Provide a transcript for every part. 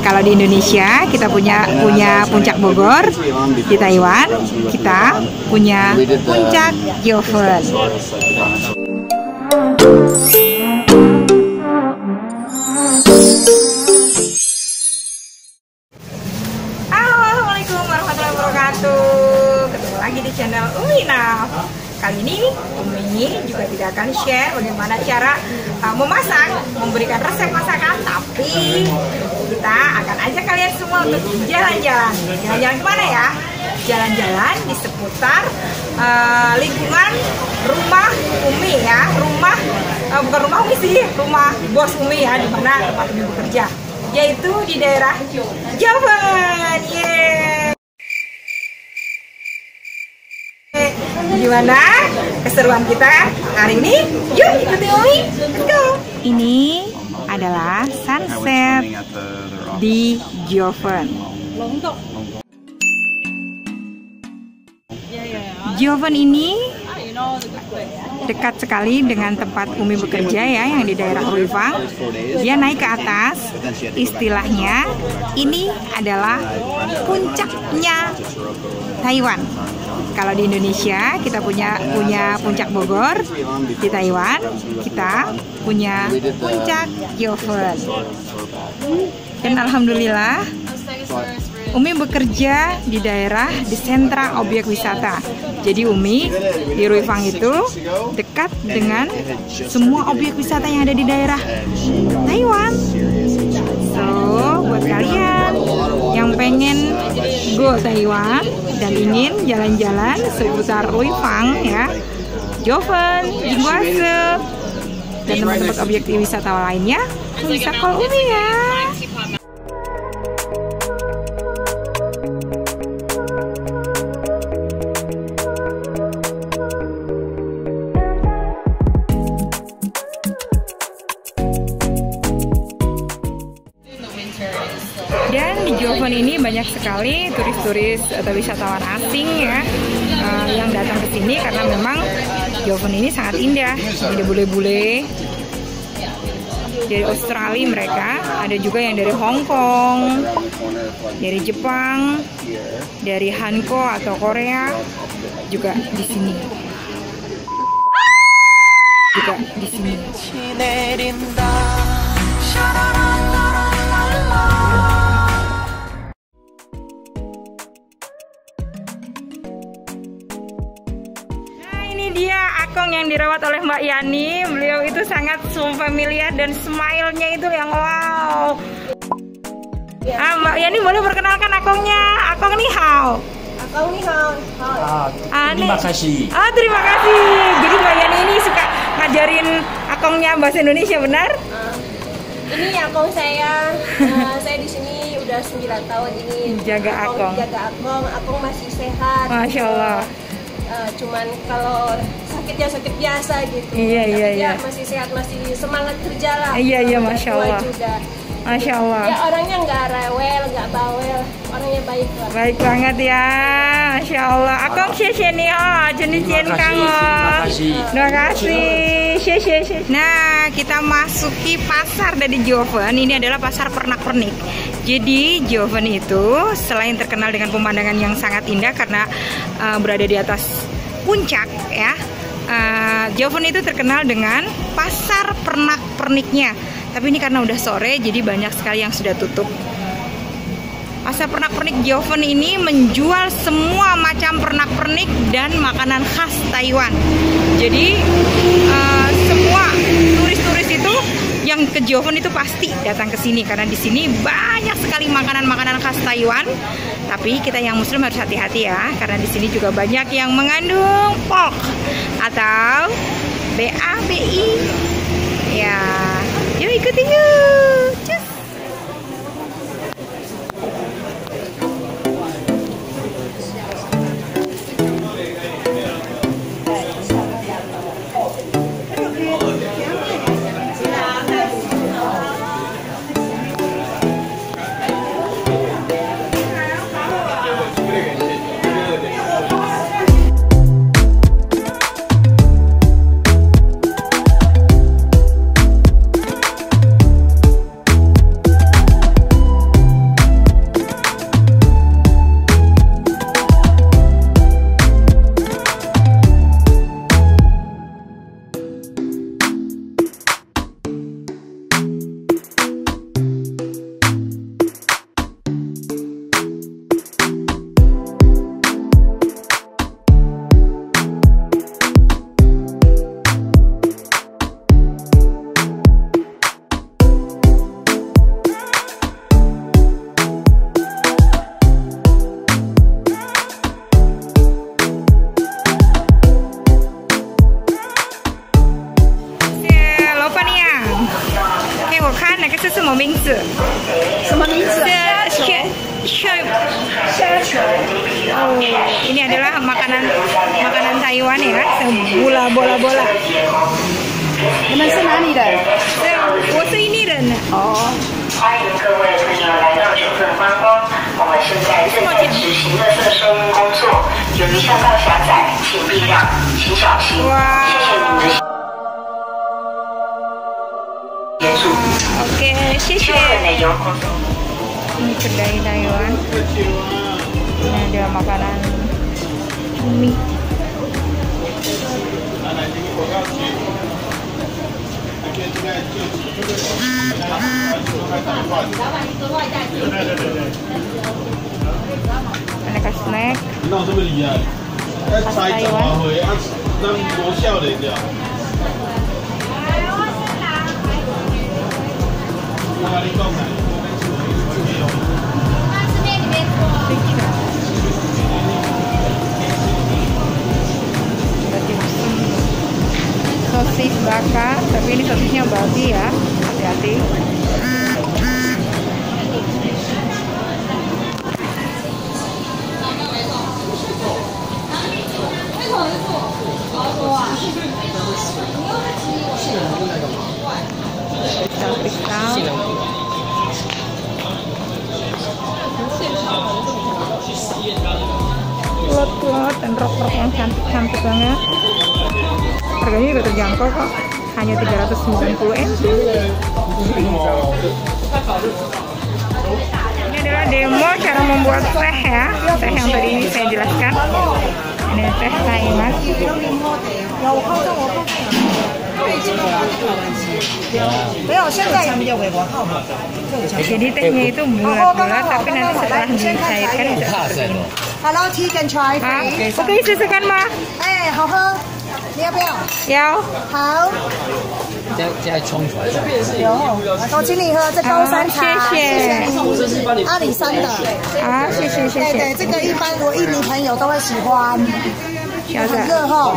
Kalau di Indonesia kita punya Puncak Bogor, di Taiwan kita punya Puncak Jiufen. Assalamualaikum warahmatullahi wabarakatuh. Ketemu lagi di channel Umi Naf. Kali ini Umi juga tidak akan share bagaimana cara memasak, memberikan resep masakan, tapi kita akan ajak kalian semua untuk jalan-jalan. Jalan-jalan kemana ya? Jalan-jalan di seputar lingkungan rumah Umi ya. Bukan rumah Umi sih, rumah bos Umi ya, di mana tempat Umi bekerja, yaitu di daerah Jiufen. Yeay! Gimana keseruan kita hari ini? Yuk ikuti Umi, let's go! Ini adalah sunset di Jiufen. Jiufen ini dekat sekali dengan tempat Umi bekerja ya, yang di daerah Ruifang. Dia naik ke atas, istilahnya ini adalah puncaknya Taiwan. Kalau di Indonesia kita punya Puncak Bogor, di Taiwan kita punya Puncak Jiufen. Dan alhamdulillah Umi bekerja di daerah di sentra objek wisata. Jadi Umi di Ruifang itu dekat dengan semua objek wisata yang ada di daerah Taiwan. So, buat kalian yang pengen go Taiwan dan ingin jalan-jalan seputar Ruifang ya, Jiufen, Jingguase, dan tempat-tempat objek wisata lainnya, bisa call Umi ya. Dan di Jiufen ini banyak sekali turis-turis atau wisatawan asing ya yang datang ke sini karena memang Jiufen ini sangat indah. Ada bule-bule dari Australia, mereka ada juga yang dari Hong Kong, dari Jepang, dari Hanko atau Korea juga di sini. Dia Akong yang dirawat oleh Mbak Yani. Beliau itu sangat familiar dan smile-nya itu yang wow. Mbak Yani boleh perkenalkan Akongnya. Akong ni hao. Akong ni hao. Terima kasih. Terima kasih. Jadi Mbak Yani ini suka ngajarin Akongnya bahasa Indonesia, benar? Ini Akong saya. Saya di sini udah 9 tahun ini. Jaga Akong. Akong masih sehat. Masya Allah. Cuman kalau sakitnya sakit biasa gitu. Iya. Masih sehat, masih semangat kerja lah. Iya, Masya Allah. Juga. Masya Allah. Ya orangnya nggak rewel, nggak bawel, orangnya baik lah. Baik banget ya, Masya Allah. Akong xie nih jenis terima kasih. Nah, kita masuki pasar dari Jiufen. Ini adalah pasar pernak-pernik. Jadi Jiufen itu selain terkenal dengan pemandangan yang sangat indah karena berada di atas puncak ya, Jiufen itu terkenal dengan pasar pernak-perniknya. Tapi ini karena udah sore, jadi banyak sekali yang sudah tutup. Pasar pernak-pernik Jiufen ini menjual semua macam pernak-pernik dan makanan khas Taiwan. Jadi semua turis-turis itu yang ke Jiufen itu pasti datang ke sini karena di sini banyak sekali makanan-makanan khas Taiwan. Tapi kita yang Muslim harus hati-hati ya, karena di sini juga banyak yang mengandung pork atau BABI. Ya, yuk ikutin yuk. Cus. makanan Taiwan ya, bola-bola. 你们是哪里人？我是印尼人。哦。欢迎各位朋友来到九份观光。我们现在正在执行垃圾收音工作，有一下道狭窄，请避让，请小心。谢谢您的协助。Oke, 谢谢。Ini kedai Taiwan. Ini ada makanan mie. Aneka snack. Khas Taiwan. Sosis bakar, tapi ini sosisnya babi ya, hati-hati. Pisau. Telur dan rok-rok yang cantik-cantik banget. Harganya juga terjangkau kok, hanya 390 NT. Ini adalah demo cara membuat teh ya, teh yang tadi ini saya jelaskan. Ini teh Taiwan. Jadi tehnya itu bulat-bulat, tapi nanti setelah dicairkan bisa. Hello, tea can try. Oke, sisakan mah. 哎，好喝，你要不要？要。好。再冲出来。有，我请你喝这高山茶，谢谢。阿里山的。啊，谢谢谢谢。对，这个一般我印尼朋友都会喜欢。小很热哈，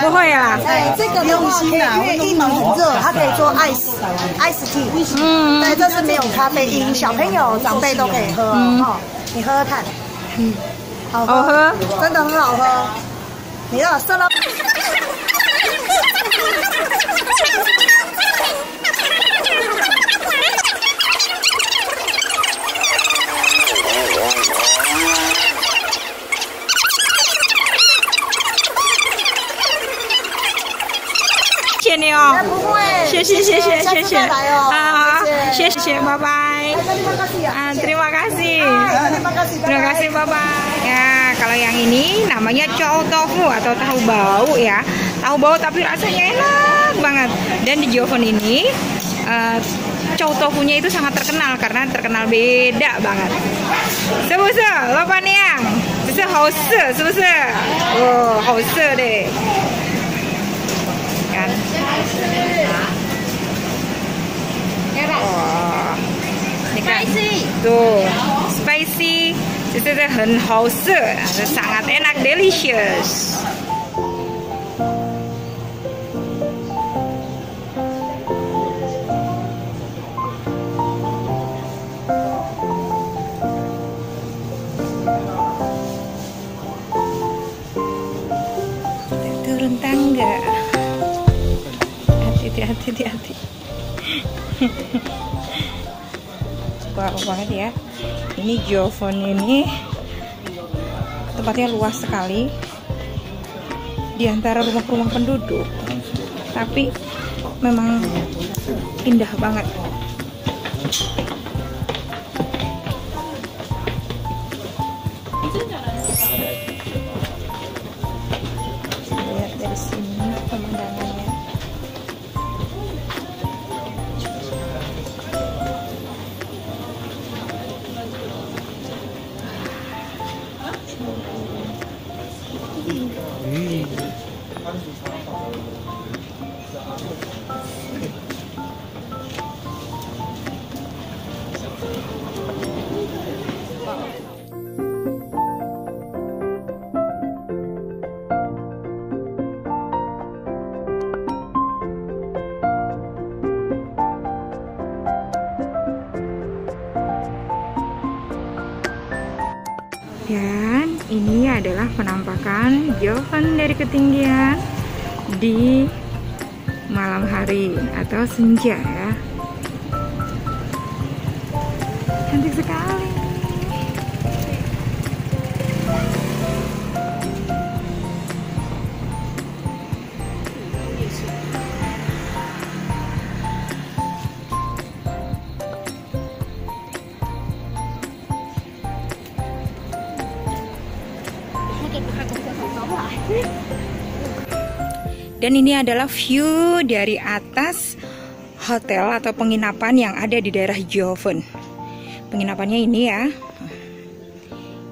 不会啊。哎，这个的话，因为印尼很热，它可以做ice tea。嗯，对，这是没有咖啡因，小朋友、长辈都可以喝哦。你喝喝看，好喝，真的很好喝。你要色了。谢谢你哦，不会，谢谢谢谢谢谢啊，谢谢，拜拜。Terima kasih. Terima kasih, bye bye. Ya, kalau yang ini namanya chow tofu atau tahu bau ya. Tahu bau tapi rasanya enak banget. Dan di Joven ini chow tofunya itu sangat terkenal karena terkenal beda banget. Sebuse, lapan yang, itu hause, sebuse. Oh, hause deh. Kan. Oh. Spicy. Tuh, spicy. Itu很好吃, sangat enak, delicious. Turun tangga. Hati-hati. Wow banget ya. Ini Joven ini tempatnya luas sekali di antara rumah-rumah penduduk, tapi memang indah banget. Lihat dari sini pemandangannya. Dan ini adalah penampakan Joven dari ketinggian di malam hari atau senja ya. Cantik sekali. Dan ini adalah view dari atas hotel atau penginapan yang ada di daerah Joven. Penginapannya ini ya.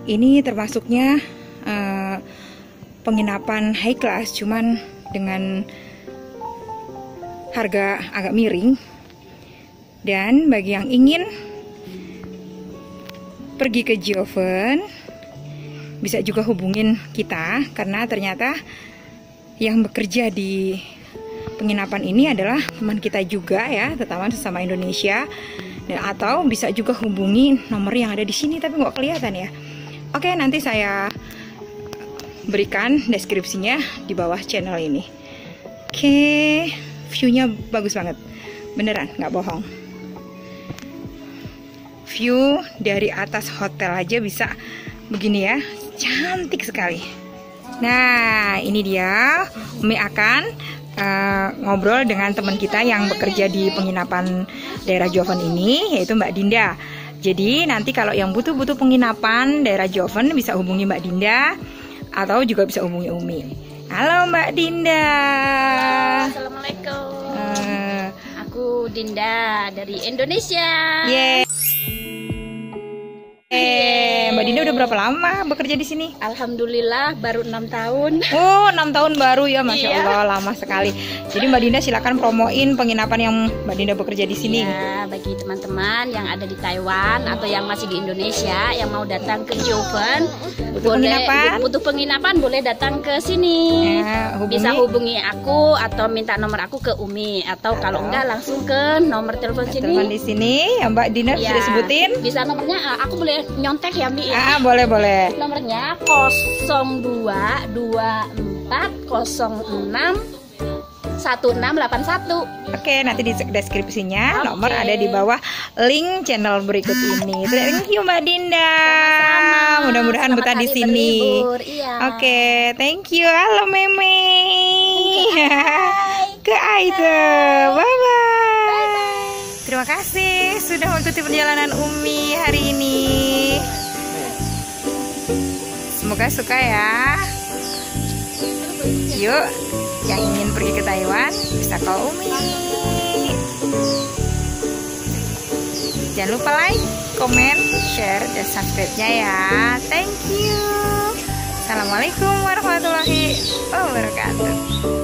Ini termasuknya penginapan high class, cuman dengan harga agak miring. Dan bagi yang ingin pergi ke Joven, bisa juga hubungin kita, karena ternyata yang bekerja di penginapan ini adalah teman kita juga ya, teman sesama Indonesia. Dan atau bisa juga hubungi nomor yang ada di sini tapi nggak kelihatan ya. Oke, nanti saya berikan deskripsinya di bawah channel ini. Oke, view-nya bagus banget, beneran nggak bohong. View dari atas hotel aja bisa begini ya, cantik sekali. Nah, ini dia. Umi akan ngobrol dengan teman kita yang bekerja di penginapan daerah Joven ini, yaitu Mbak Dinda. Jadi nanti kalau yang butuh penginapan daerah Joven bisa hubungi Mbak Dinda atau juga bisa hubungi Umi. Halo Mbak Dinda. Assalamualaikum. Aku Dinda dari Indonesia. Mbak Dinda udah berapa lama bekerja di sini? Alhamdulillah baru 6 tahun. Oh, 6 tahun baru ya, Masya Iya. Allah, lama sekali. Jadi Mbak Dinda silakan promoin penginapan yang Mbak Dinda bekerja di sini. Ya, bagi teman-teman yang ada di Taiwan atau yang masih di Indonesia yang mau datang ke Joven, butuh penginapan boleh datang ke sini. Ya, Bisa hubungi aku atau minta nomor aku ke Umi, atau kalau enggak langsung ke nomor telepon sini. Telepon di sini, ya Mbak Dinda Ya, sudah sebutin. Bisa nomornya, aku boleh nyontek ya Mi ya. Boleh. Nomornya 0224061681. Oke, nanti di deskripsinya Oke. nomor ada di bawah link channel berikut ini. Thank you Mbak Dinda. Sama-sama. Mudah-mudahan Selamat betah di hari sini. berlibur, iya. Oke, thank you. Halo Meme. Ke Aida. Bye bye. Terima kasih sudah mengikuti perjalanan Umi hari ini. Semoga suka ya. Yuk, yang ingin pergi ke Taiwan bisa call Umi. Jangan lupa like, comment, share, dan subscribe-nya ya. Thank you. Assalamualaikum warahmatullahi wabarakatuh.